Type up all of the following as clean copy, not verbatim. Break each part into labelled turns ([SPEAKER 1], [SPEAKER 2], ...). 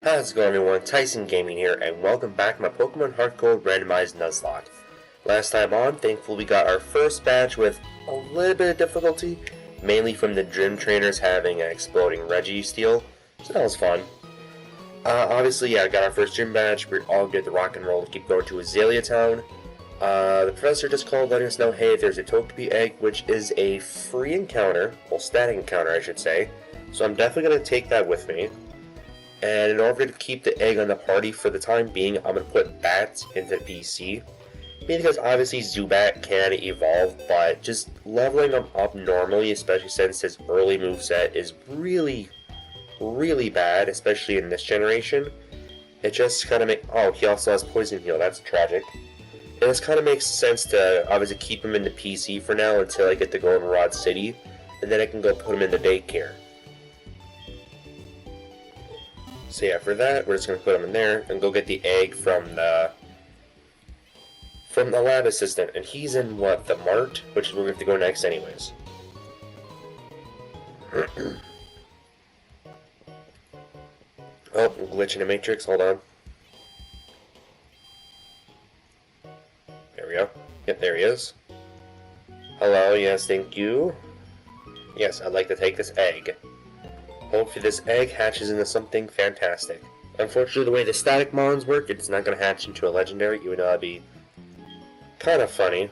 [SPEAKER 1] How's it going, everyone? Tyson Gaming here, and welcome back to my Pokémon HeartGold Randomized Nuzlock. Last time on, thankfully we got our first badge with a little bit of difficulty, mainly from the gym trainers having an exploding Registeel, so that was fun. Obviously, I got our first gym badge. We're all good to rock and roll to keep going to Azalea Town. The professor just called letting us know, hey, there's a Togepi egg, which is a free encounter, well, static encounter, I should say, so I'm definitely going to take that with me. And in order to keep the egg on the party for the time being, I'm going to put Bats into PC. Because obviously Zubat can evolve, but just leveling him up normally, especially since his early moveset is really bad, especially in this generation. It just kind of makes... Oh, he also has Poison Heal, that's tragic. It just kind of makes sense to obviously keep him in the PC for now until I get to Goldenrod City, and then I can go put him in the daycare. So yeah, for that, we're just going to put him in there and go get the egg from the lab assistant. And he's in, what, the Mart? Which is where we have to go next anyways. Oh, glitch in the Matrix, hold on. There we go. Yep, there he is. Hello, yes, thank you. Yes, I'd like to take this egg. Hopefully this egg hatches into something fantastic. Unfortunately, the way the static mons work, it's not going to hatch into a legendary, even though that'd be kind of funny.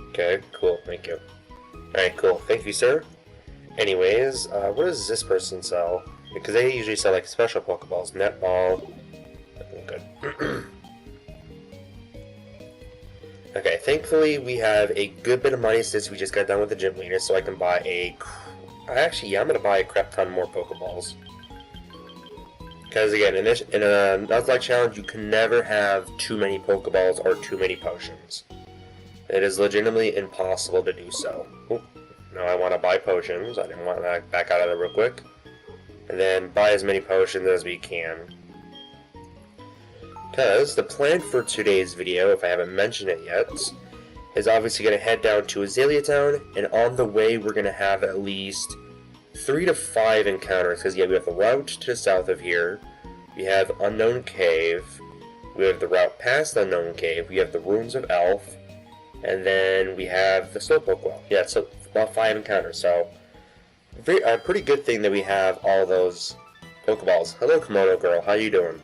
[SPEAKER 1] Okay, cool, thank you. Alright, cool, thank you, sir. Anyways, what does this person sell? Because they usually sell, like, special Pokeballs. Netball. Good. Okay, thankfully we have a good bit of money since we just got done with the gym leader, so I can buy a... Actually, yeah, I'm going to buy a crap ton more Pokeballs. Because again, in a Nuzlocke challenge, you can never have too many Pokeballs or too many potions. It is legitimately impossible to do so. Oop, now I want to buy potions. I didn't want to back out of it real quick. And then buy as many potions as we can. Because the plan for today's video, if I haven't mentioned it yet, is obviously going to head down to Azalea Town, and on the way we're going to have at least 3 to 5 encounters, because yeah, we have the route to the south of here, we have Unknown Cave, we have the route past Unknown Cave, we have the Ruins of Elf, and then we have the Slowpoke Well. Yeah, so about 5 encounters, so a pretty good thing that we have all those Pokeballs. Hello, Kimono Girl, how you doing?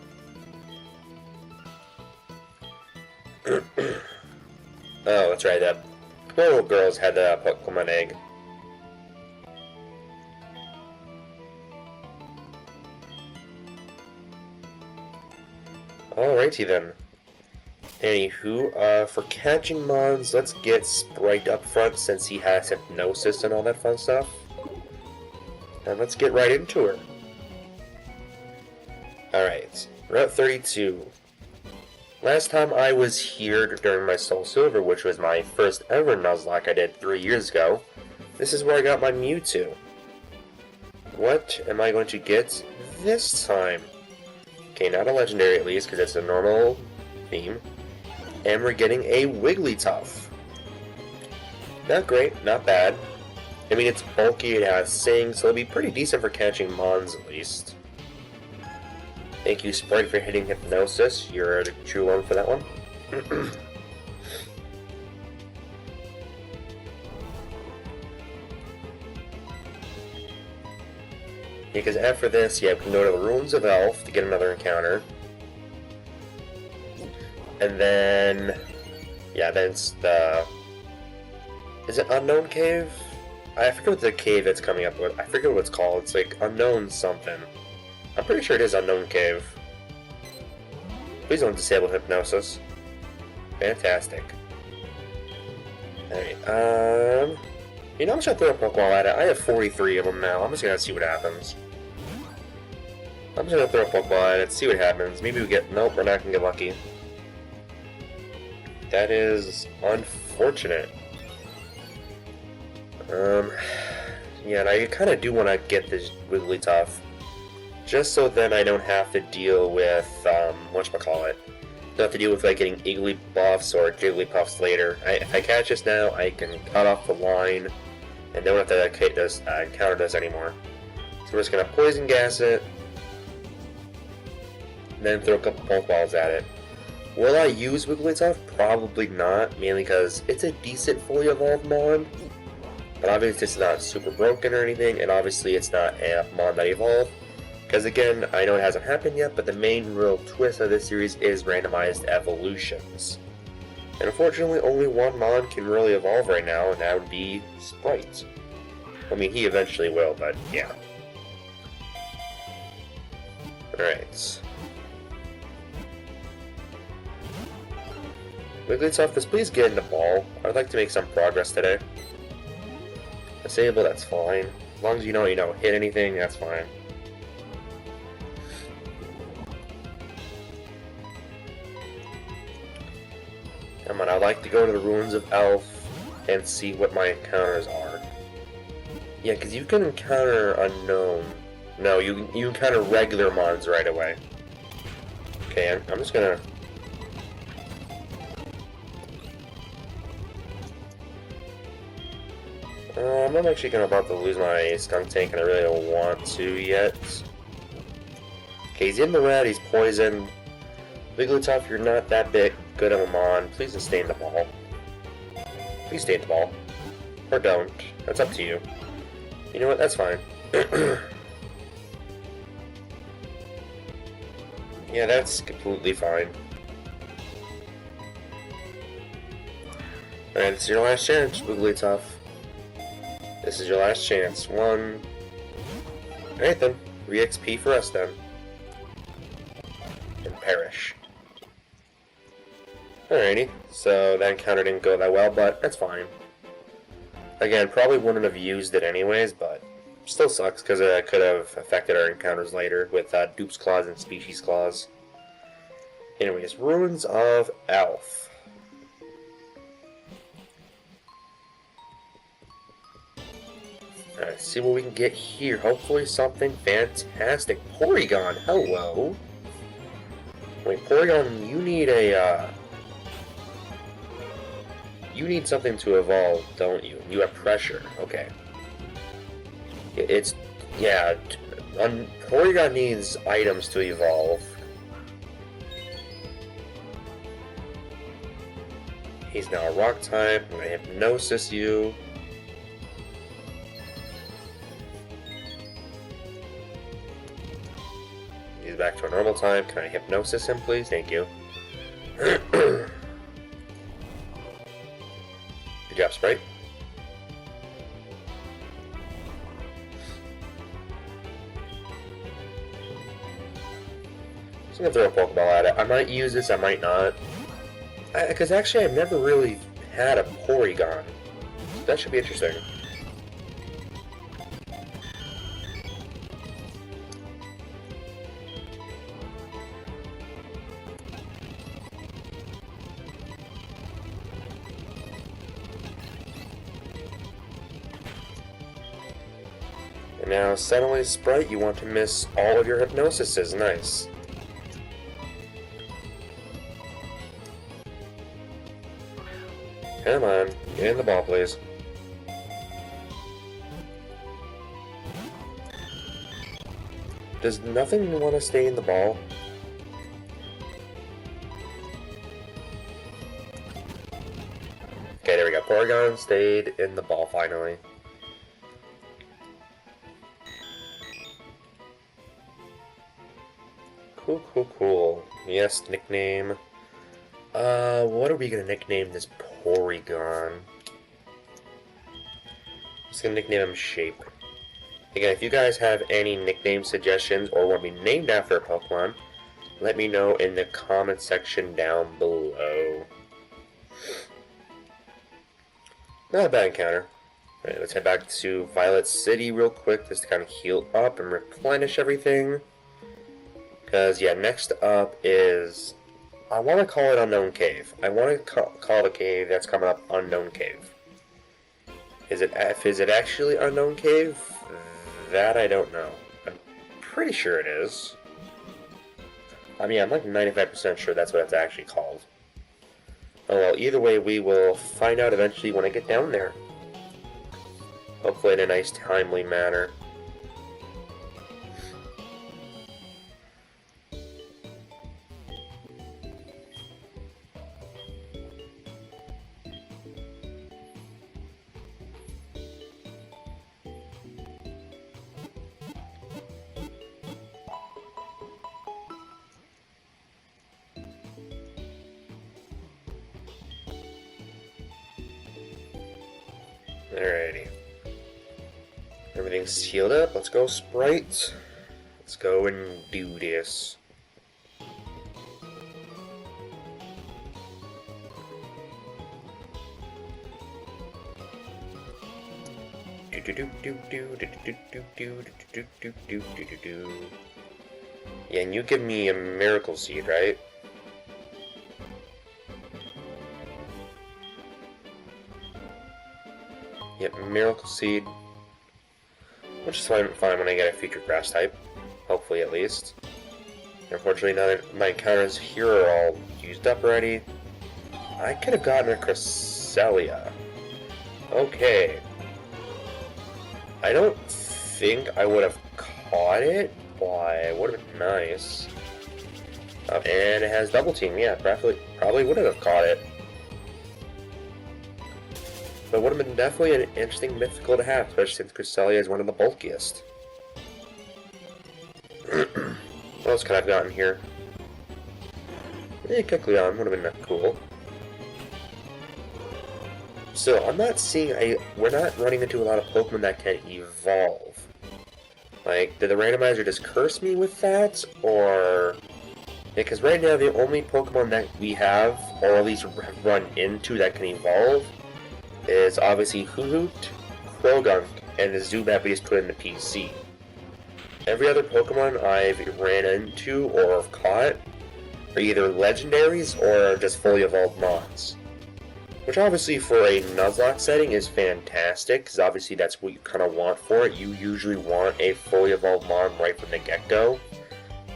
[SPEAKER 1] Oh, that's right, the Kimono Girls had the Pokemon egg. Alrighty then. Anywho, for catching mons, let's get Sprite up front since he has hypnosis and all that fun stuff. And let's get right into her. Alright, Route 32. Last time I was here during my Soul Silver, which was my first ever Nuzlocke I did 3 years ago, this is where I got my Mewtwo. What am I going to get this time? Okay, not a legendary at least, because it's a normal theme. And we're getting a Wigglytuff. Not great, not bad. I mean, it's bulky, it has Sing, so it'll be pretty decent for catching mons at least. Thank you, Sprite, for hitting Hypnosis. You're the true one for that one. Because after this, yeah, we can go to the Ruins of Elf to get another encounter. And then... yeah, then it's the... Is it Unknown Cave? I forget what the cave that's coming up with. I forget what it's called. It's like Unknown something. I'm pretty sure it is Unknown Cave. Please don't disable Hypnosis. Fantastic. Alright, you know, I'm just gonna throw a Pokeball at it. I have 43 of them now. I'm just gonna see what happens. I'm just gonna throw a Pokeball at it, see what happens. Maybe we get... Nope, we're not gonna get lucky. That is unfortunate. Yeah, and I kinda do want to get this Wigglytuff. Just so then I don't have to deal with, whatchamacallit, Don't have to deal with like getting Igglybuffs or Jigglypuffs later. If I catch this now, I can cut off the line and don't have to encounter this anymore. So we're just gonna Poison Gas it, and then throw a couple Pokeballs at it. Will I use Wigglytuff? Probably not, mainly because it's a decent fully evolved Mon. But obviously it's not super broken or anything, and obviously it's not a Mon that evolved. Because again, I know it hasn't happened yet, but the main real twist of this series is randomized evolutions. And unfortunately, only one Mon can really evolve right now, and that would be Sprite. I mean, he eventually will, but yeah. Alright. Wigglytuff, please get in the ball. I'd like to make some progress today. Disable, that's fine. As long as you don't, hit anything, that's fine. Come on, I'd like to go to the Ruins of Elf and see what my encounters are. Yeah, because you can encounter unknown. No, you encounter regular Mons right away. Okay, I'm just gonna... I'm not actually about to lose my Skunk Tank, and I really don't want to yet. Okay, he's in the rat, he's poisoned. Wigglytuff, you're not that good of a Mon. Please just stay in the ball. Please stay in the ball. Or don't. That's up to you. You know what? That's fine. Yeah, that's completely fine. Alright, this is your last chance, Wigglytuff. This is your last chance. Alright then. Re-XP for us then. And perish. Alrighty, so that encounter didn't go that well, but that's fine. Again, probably wouldn't have used it anyways, but still sucks because it could have affected our encounters later with Dupe's Claws and Species Claws. Anyways, Ruins of Elf. Alright, see what we can get here. Hopefully something fantastic. Porygon, hello! Wait, Porygon, you need a, you need something to evolve, don't you? You have pressure. Okay. Yeah, Porygon needs items to evolve. He's now a rock type. I'm gonna hypnosis you. He's back to a normal type. Can I hypnosis him, please? Thank you. Good job, Sprite. So I'm gonna throw a Pokeball at it. I might use this, I might not. Because actually, I've never really had a Porygon. That should be interesting. And now, suddenly, Sprite, you want to miss all of your hypnosises. Nice. Come on, get in the ball, please. Does nothing want to stay in the ball? Okay, there we go. Porygon stayed in the ball finally. Cool, cool, cool. Yes, nickname. What are we gonna nickname this Porygon? I'm just gonna nickname him Shape. Again, if you guys have any nickname suggestions or want to be named after a Pokemon, let me know in the comment section down below. Not a bad encounter. Alright, let's head back to Violet City real quick just to kind of heal up and replenish everything. Because, yeah, next up is... I want to call it Unknown Cave. I want to call the cave that's coming up Unknown Cave. Is it actually Unknown Cave? That I don't know. I'm pretty sure it is. I mean, I'm like 95% sure that's what it's actually called. Oh well, either way, we will find out eventually when I get down there. Hopefully in a nice, timely manner. Alrighty. Everything's sealed up. Let's go, Sprite. Let's go and do this. Yeah, and you give me a miracle seed, right? Yep, miracle seed. Which is fine when I get a future grass type. Hopefully, at least. Unfortunately, now that my encounters here are all used up already, I could have gotten a Cresselia. Okay. I don't think I would have caught it, but it would have been nice. And it has double team, yeah, probably would have caught it. But it would have been definitely an interesting mythical to have, especially since Cresselia is one of the bulkiest. What else could I have gotten here? Kecleon would have been cool. So, I'm not seeing, we're not running into a lot of Pokemon that can evolve. Like, did the randomizer just curse me with that, or... Because right now the only Pokemon that we have, or at least have run into that can evolve, is obviously Hoothoot, Krogunk, and the Zubat we just put in the PC. Every other Pokemon I've ran into or have caught are either legendaries or just fully evolved mons. Which obviously for a Nuzlocke setting is fantastic, because obviously that's what you kind of want for it. You usually want a fully evolved mon right from the get-go,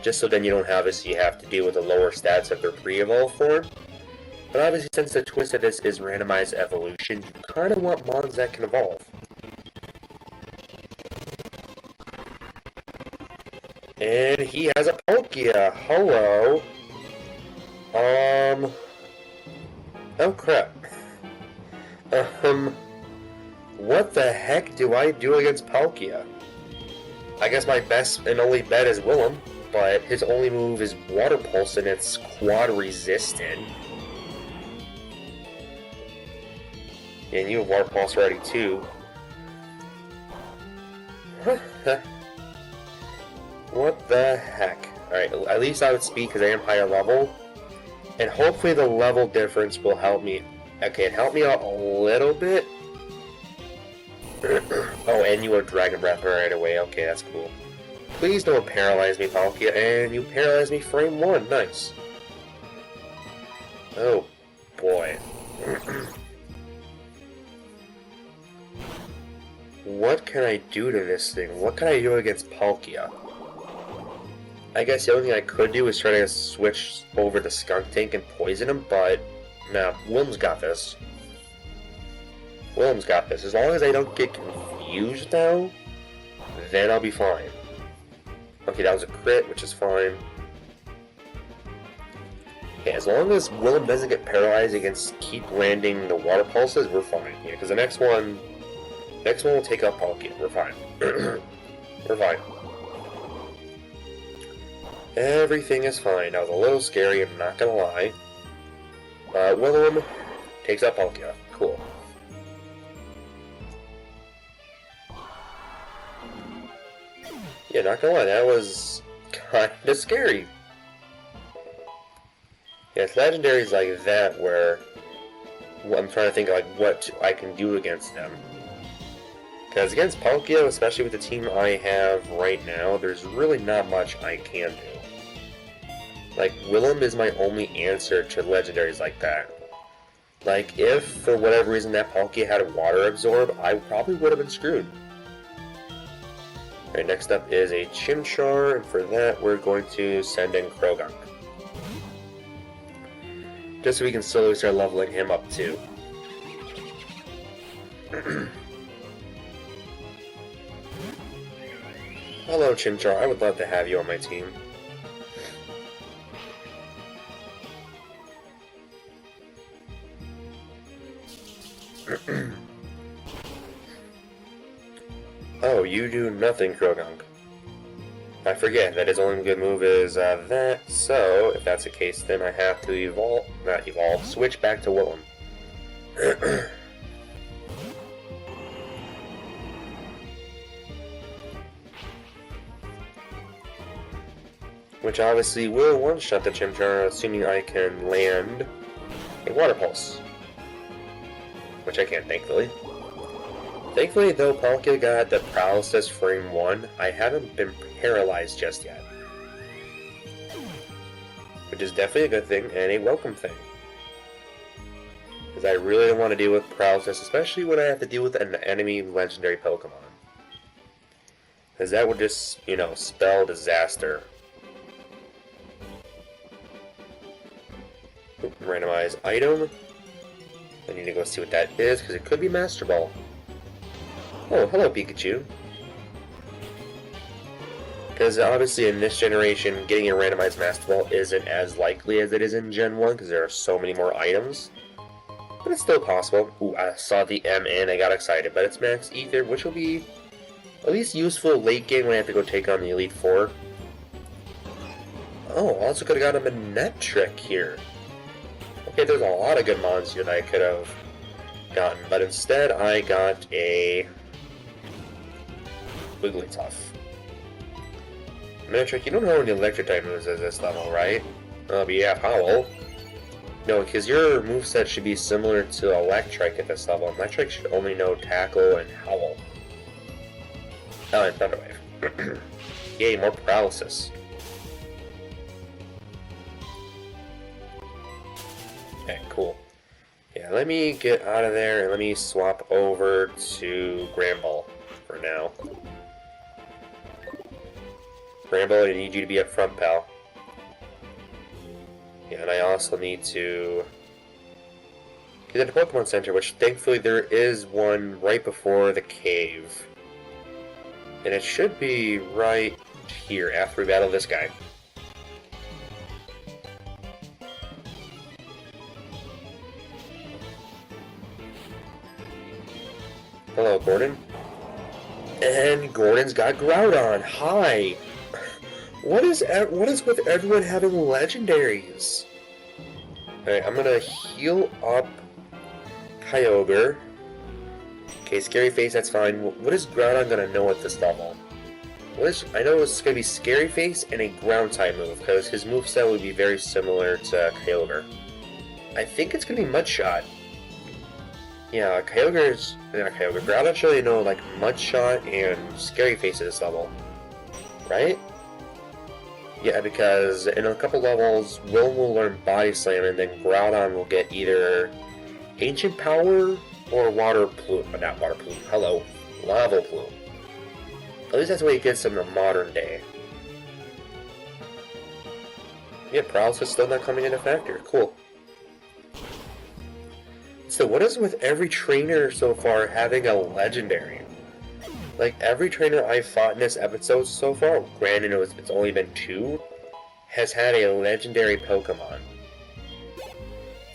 [SPEAKER 1] just so then you don't have to deal with the lower stats of their pre-evolved form. But obviously since the twist of this is randomized evolution, you kind of want mons that can evolve. And he has a Palkia. Hello. Oh crap. What the heck do I do against Palkia? I guess my best and only bet is Willem, but his only move is Water Pulse and it's quad resistant. And you have Water Pulse already too. What the heck? Alright, at least I would speak because I am higher level. And hopefully the level difference will help me. Okay, it helped me out a little bit. Oh, and you have Dragon Breath right away. Okay, that's cool. Please don't paralyze me, Palkia. And you paralyzed me frame 1. Nice. Oh, boy. What can I do to this thing? What can I do against Palkia? I guess the only thing I could do is try to switch over to Skunk Tank and poison him, but nah, Willem's got this. Willem's got this. As long as I don't get confused now, then I'll be fine. Okay, that was a crit, which is fine. Okay, as long as Willem doesn't get paralyzed against keep landing the water pulses, we're fine. Yeah, because the next one will take out Palkia. We're fine. We're fine. Everything is fine. That was a little scary, I'm not gonna lie. Willem takes out Palkia. Cool. Yeah, not gonna lie, that was kinda scary. Yeah, it's legendaries like that where I'm trying to think like what I can do against them. Because against Palkia, especially with the team I have right now, there's really not much I can do. Like, Willem is my only answer to legendaries like that. Like, if, for whatever reason, that Palkia had a Water Absorb, I probably would have been screwed. Alright, next up is a Chimchar, and for that, we're going to send in Krogunk. Just so we can slowly start leveling him up too. Hello, Chimchar. I would love to have you on my team. Oh, you do nothing, Krogunk. I forget that his only good move is that, so if that's the case, then I have to switch back to Willem. Which obviously will one-shot the Chimchar, assuming I can land a Water Pulse. Which I can't, thankfully. Thankfully, though Palkia got the Paralysis frame 1, I haven't been paralyzed just yet. Which is definitely a good thing, and a welcome thing. Because I really don't want to deal with Paralysis, especially when I have to deal with an enemy legendary Pokemon. Because that would just, you know, spell disaster. Randomized item. I need to go see what that is, because it could be Master Ball. Oh, hello Pikachu. Because obviously in this generation, getting a randomized Master Ball isn't as likely as it is in Gen 1, because there are so many more items. But it's still possible. Ooh, I saw the M and I got excited, but it's Max Ether, which will be at least useful late game when I have to go take on the Elite Four. Oh, also could have got him a Net Trick here. Okay, there's a lot of good mons here that I could have gotten, but instead I got a Wigglytuff. Trick, you don't know any electric type moves at this level, right? Oh, but yeah, Howl. No, because your moveset should be similar to Electric at this level. Electric should only know Tackle and Howl. Oh, and Thunder Wave. Yay, more Paralysis. Okay, cool. Yeah, let me get out of there and let me swap over to Granbull for now. Granbull, I need you to be up front, pal. Yeah, and I also need to get into Pokemon Center, which thankfully there is one right before the cave. And it should be right here after we battle this guy. Hello, Gordon. And Gordon's got Groudon. Hi. What is with everyone having legendaries? Alright, I'm gonna heal up Kyogre. Okay, Scary Face, that's fine. What is Groudon gonna know at this level? I know it's gonna be Scary Face and a ground type move, because his moveset would be very similar to Kyogre. I think it's gonna be Mud Shot. Yeah, Groudon should really know like Mud Shot and Scary Face at this level. Right? Yeah, because in a couple levels, will learn Body Slam, and then Groudon will get either Ancient Power or Water Plume. Not Water Plume, hello. Lava Plume. At least that's the way he gets in the modern day. Yeah, Paralysis still not coming into factor. Cool. So what is with every trainer so far having a legendary? Like, every trainer I've fought in this episode so far, granted it's only been 2, has had a legendary Pokemon.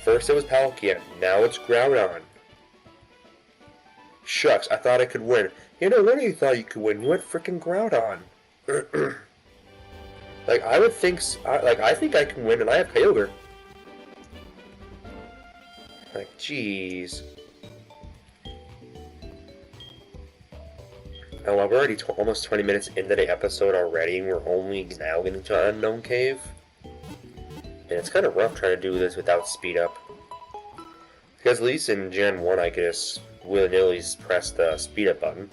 [SPEAKER 1] First it was Palkia, now it's Groudon. Shucks, I thought I could win. You know, when you thought you could win? You went frickin' Groudon. Like, I think I can win, and I have Kyogre. Like, jeez. Oh, well, we're already almost 20 minutes into the episode already, and we're only now getting to an unknown cave. And it's kind of rough trying to do this without speed up. Because at least in Gen 1, I could just willy-nilly press the speed up button.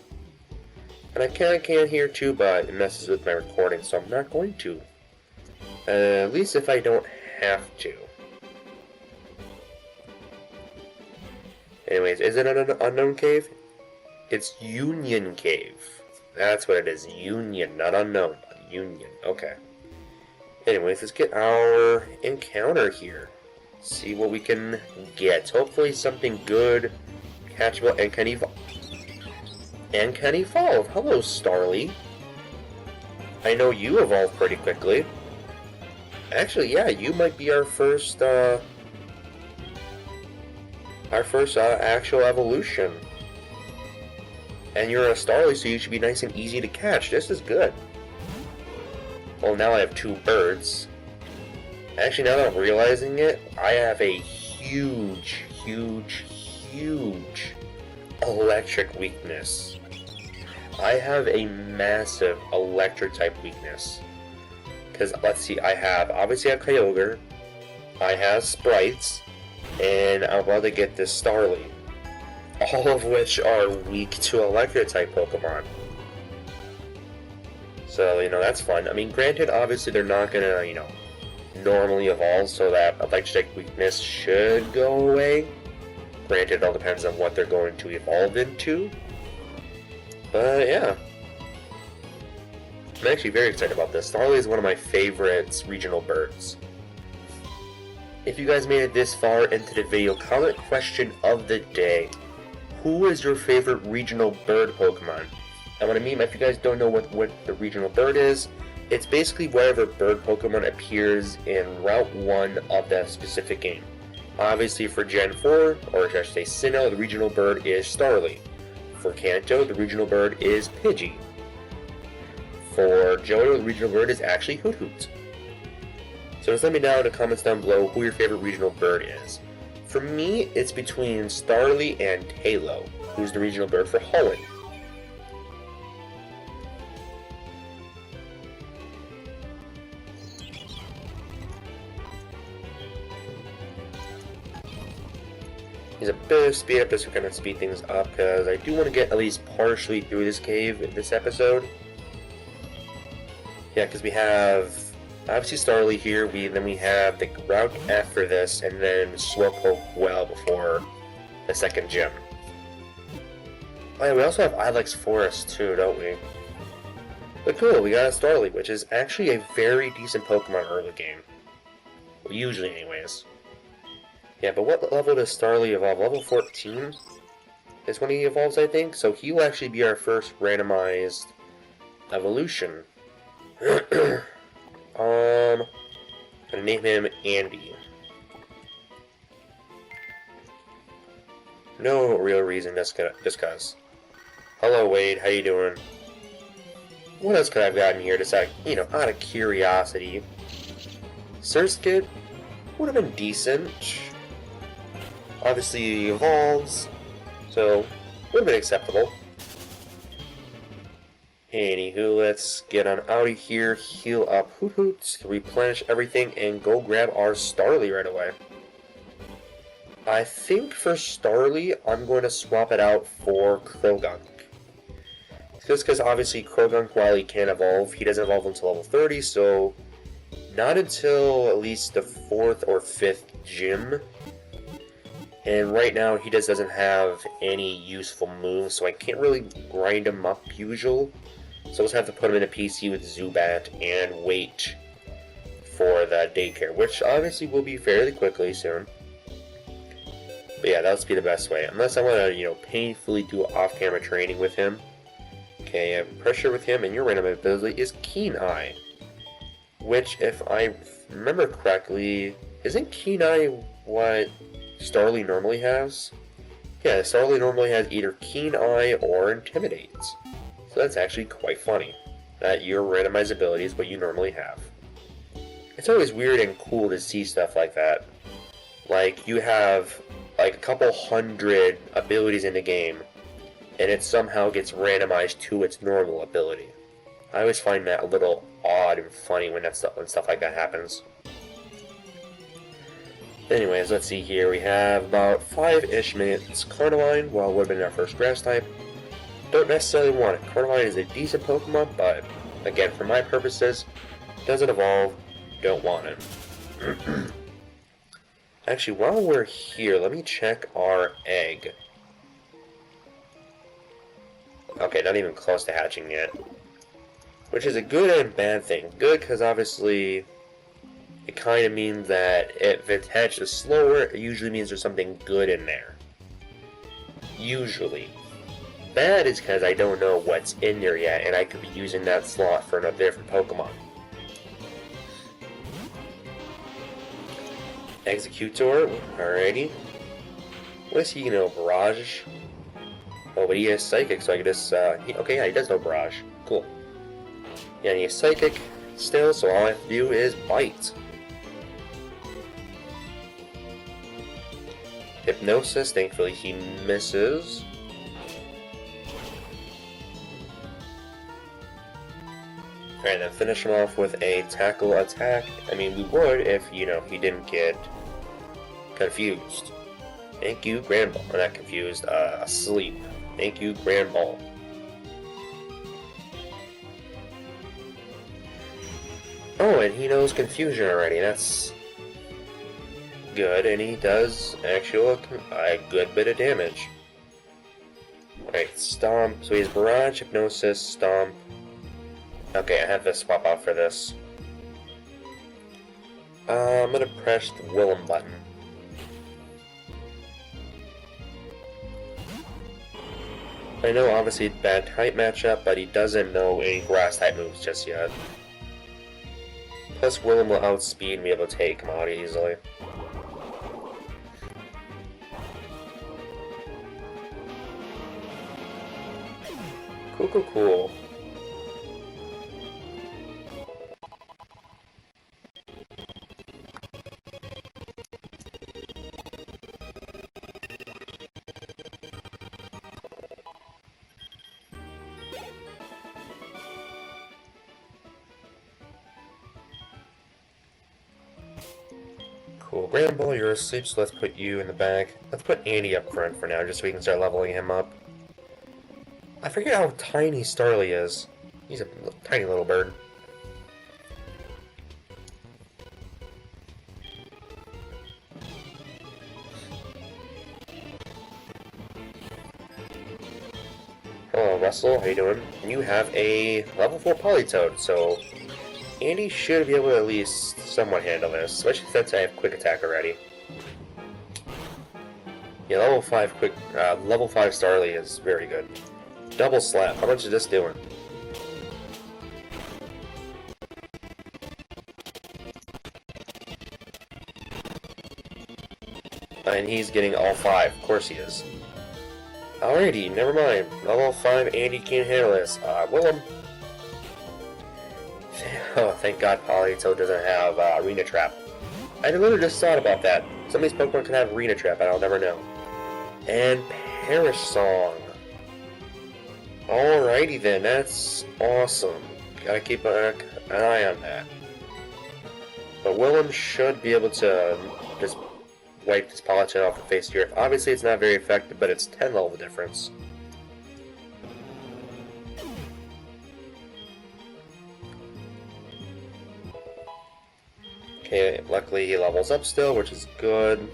[SPEAKER 1] And I can here too, but it messes with my recording, so I'm not going to. At least if I don't have to. Anyways, is it an unknown cave? It's Union Cave. That's what it is. Union, not unknown. Union. Okay. Anyways, let's get our encounter here. See what we can get. Hopefully something good, catchable, and can evolve. Hello, Starly. I know you evolved pretty quickly. Actually, yeah, you might be our first actual evolution. And you're a Starly, so you should be nice and easy to catch. This is good. Well, now I have 2 birds. Actually, now that I'm realizing it, I have a huge electric weakness. I have a massive electric type weakness. Because, let's see, obviously I have Kyogre, I have Sprites, and I'm about to get this Starly. All of which are weak to electric type Pokemon. So, that's fun. I mean, granted, obviously they're not gonna, normally evolve, so that electric weakness should go away. Granted, it all depends on what they're going to evolve into. But, yeah. I'm actually very excited about this. Starly is one of my favorite regional birds. If you guys made it this far into the video, comment question of the day. Who is your favorite regional bird Pokemon? And what I mean, if you guys don't know what the regional bird is, it's basically whatever bird Pokemon appears in Route 1 of that specific game. Obviously for Gen 4, or should I say Sinnoh, the regional bird is Starly. For Kanto, the regional bird is Pidgey. For Johto, the regional bird is actually Hoot Hoot. So just let me know in the comments down below who your favorite regional bird is. For me, it's between Starly and Halo, who's the regional bird for Hoenn. He's a bit of speed up just to kind of speed things up, because I do want to get at least partially through this cave in this episode. Yeah, because we have obviously Starly here, then we have the route after this, and then Slowpoke well before the second gym. Oh yeah, we also have Ilex Forest too, don't we? But cool, we got a Starly, which is actually a very decent Pokemon early game. Well, usually anyways. Yeah, but what level does Starly evolve? Level 14 is when he evolves, I think. So he will actually be our first randomized evolution. I'm gonna name him Andy. No real reason, just cause. Hello Wade, how you doing? What else could I have gotten here just out of curiosity? Surskit would have been decent. Obviously he evolves, so would have been acceptable. Anywho, let's get on out of here, heal up Hoot Hoots, replenish everything, and go grab our Starly right away. I think for Starly, I'm going to swap it out for Krogunk. Just because obviously Krogunk, while he can evolve, he doesn't evolve until level 30, so not until at least the 4th or 5th gym. And right now, he just doesn't have any useful moves, so I can't really grind him up usual. So I'll just have to put him in a PC with Zubat and wait for the daycare, which obviously will be fairly quickly soon. But yeah, that'll be the best way. Unless I want to, painfully do off-camera training with him. Okay, I have pressure with him, and your random ability is Keen Eye. Which, if I remember correctly, isn't Keen Eye what Starly normally has? Yeah, Starly normally has either Keen Eye or Intimidates. So that's actually quite funny, that your randomized ability is what you normally have. It's always weird and cool to see stuff like that. Like, you have, like, a couple hundred abilities in the game, and it somehow gets randomized to its normal ability. I always find that a little odd and funny when stuff like that happens. Anyways, let's see here. We have about 5-ish minutes. Carnivine, well, would have been our first grass type. Don't necessarily want it. Carnivine is a decent Pokemon, but again, for my purposes, doesn't evolve, don't want it. Actually, while we're here, let me check our egg. Okay, not even close to hatching yet. Which is a good and bad thing. Good, because obviously it kind of means that if it hatches slower, it usually means there's something good in there. Usually. Bad is because I don't know what's in there yet, and I could be using that slot for a different Pokemon. Executor, alrighty. What does he know? Barrage? Oh, but he has Psychic, so I can just, okay, yeah, he does know Barrage. Cool. Yeah, and he has Psychic still, so all I have to do is Bite. Hypnosis, thankfully he misses. Alright, then finish him off with a Tackle attack. I mean, we would if, you know, he didn't get confused. Thank you, Grand Ball. Or not confused, asleep. Thank you, Grand Ball. Oh, and he knows Confusion already. That's good, and he does actually a good bit of damage. Alright, Stomp. So he has Barrage, Hypnosis, Stomp. Okay, I have to swap out for this. I'm gonna press the Willem button. I know obviously bad type matchup, but he doesn't know any grass type moves just yet. Plus Willem will outspeed and be able to take him out easily. Cool. Cool. Grand Ball, you're asleep, so let's put you in the back. Let's put Andy up front for now, just so we can start leveling him up. I forget how tiny Starly is. He's a tiny little bird. Hello, Russell. How you doing? You have a level 4 Politoed, so Andy should be able to at least somewhat handle this, especially since I have Quick Attack already. Yeah, level 5 Starly is very good. Double Slap. How much is this doing? And he's getting all 5. Of course he is. Alrighty, never mind. Level 5 Andy can't handle this. Willem. Oh, thank God Politoed doesn't have Arena Trap. I literally just thought about that. Some of these Pokemon can have Arena Trap, and I'll never know. And Perish Song. Alrighty then, that's awesome. Gotta keep an eye on that. But Willem should be able to just wipe this Politoed off the face of the earth. Obviously it's not very effective, but it's 10 level difference. Okay, luckily he levels up still, which is good.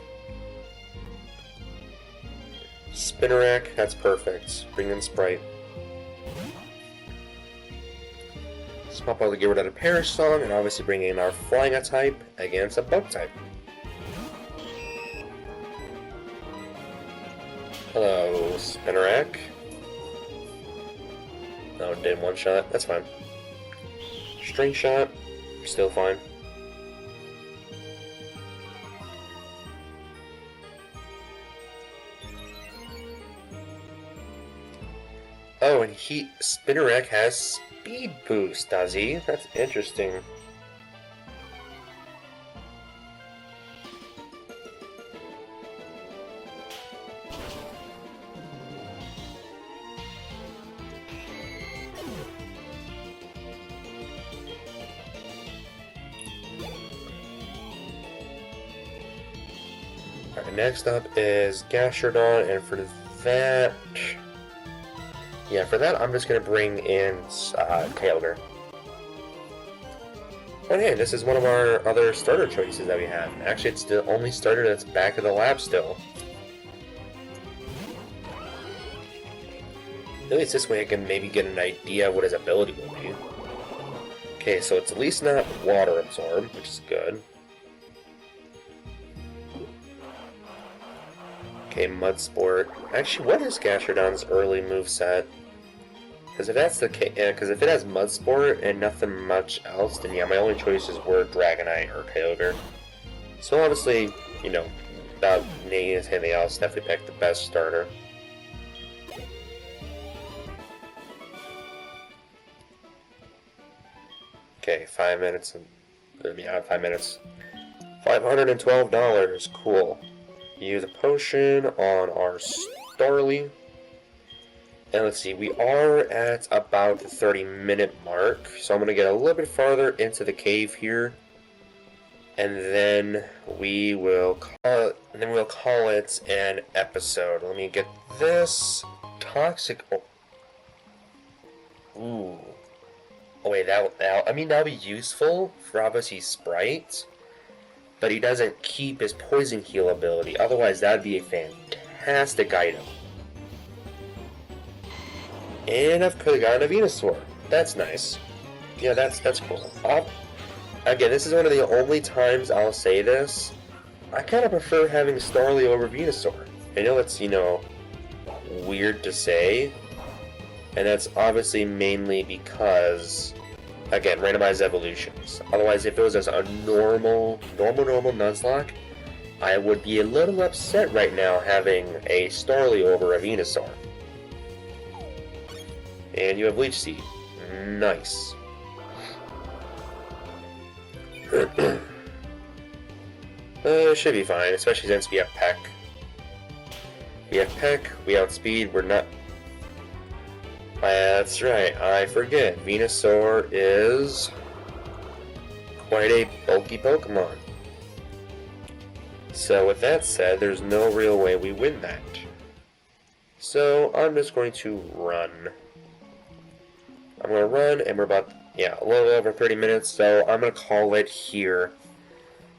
[SPEAKER 1] Spinarak, that's perfect. Bring in Sprite. Swap out to get rid of the Perish Song, and obviously bring in our Flying type against a Bug type. Hello, Spinarak. No, it did one shot. That's fine. String Shot, still fine. Oh, and Spinarak has Speed Boost, does he? That's interesting. Alright, next up is Gastrodon, and for that... Yeah, for that, I'm just going to bring in Kyogre. Oh hey, this is one of our other starter choices that we have. Actually, it's the only starter that's back in the lab still. At least this way I can maybe get an idea of what his ability will be. Okay, so it's at least not Water Absorb, which is good. Okay, Mud Sport. Actually, what is Gastrodon's early moveset? Because if that's the case, because if it has Mud Sport and nothing much else, then yeah, my only choices were Dragonite or Kyogre. So obviously, you know, without needing anything else, definitely pick the best starter. Okay, 5 minutes and yeah, 5 minutes. $512. Cool. Use a potion on our Starly. And let's see, we are at about the 30-minute mark, so I'm going to get a little bit farther into the cave here, and then we'll call it an episode. Let me get this toxic. Ooh. Oh wait, that'll be useful for obviously Sprite, but he doesn't keep his poison heal ability. Otherwise, that'd be a fantastic item. And I could have gotten a Venusaur. That's nice. Yeah, that's cool. Again, this is one of the only times I'll say this. I kind of prefer having Starly over Venusaur. I know it's, weird to say. And that's obviously mainly because, again, randomized evolutions. Otherwise, if it was as a normal Nuzlocke, I would be a little upset right now having a Starly over a Venusaur. And you have Leech Seed. Nice. Should be fine, especially since we have Peck. We outspeed, we're not... That's right, I forget. Venusaur is quite a bulky Pokemon. So with that said, there's no real way we win that. So I'm just going to run. I'm going to run, and we're about, a little over 30 minutes, so I'm going to call it here.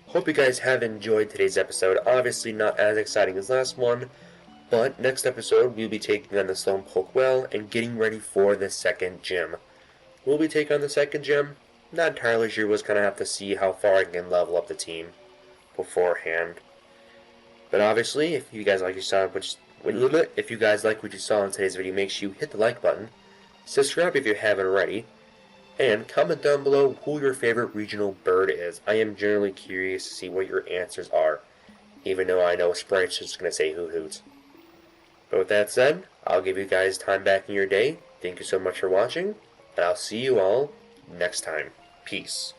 [SPEAKER 1] Hope you guys have enjoyed today's episode. Obviously not as exciting as last one, but next episode we'll be taking on the Stone Pokewell and getting ready for the second gym. Will we take on the second gym? Not entirely sure. We'll just kind of have to see how far I can level up the team beforehand. But obviously, if you guys like what you saw in today's video, make sure you hit the like button. Subscribe if you haven't already, and comment down below who your favorite regional bird is. I am generally curious to see what your answers are, even though I know Sprite's just going to say Hoot. But with that said, I'll give you guys time back in your day. Thank you so much for watching, and I'll see you all next time. Peace.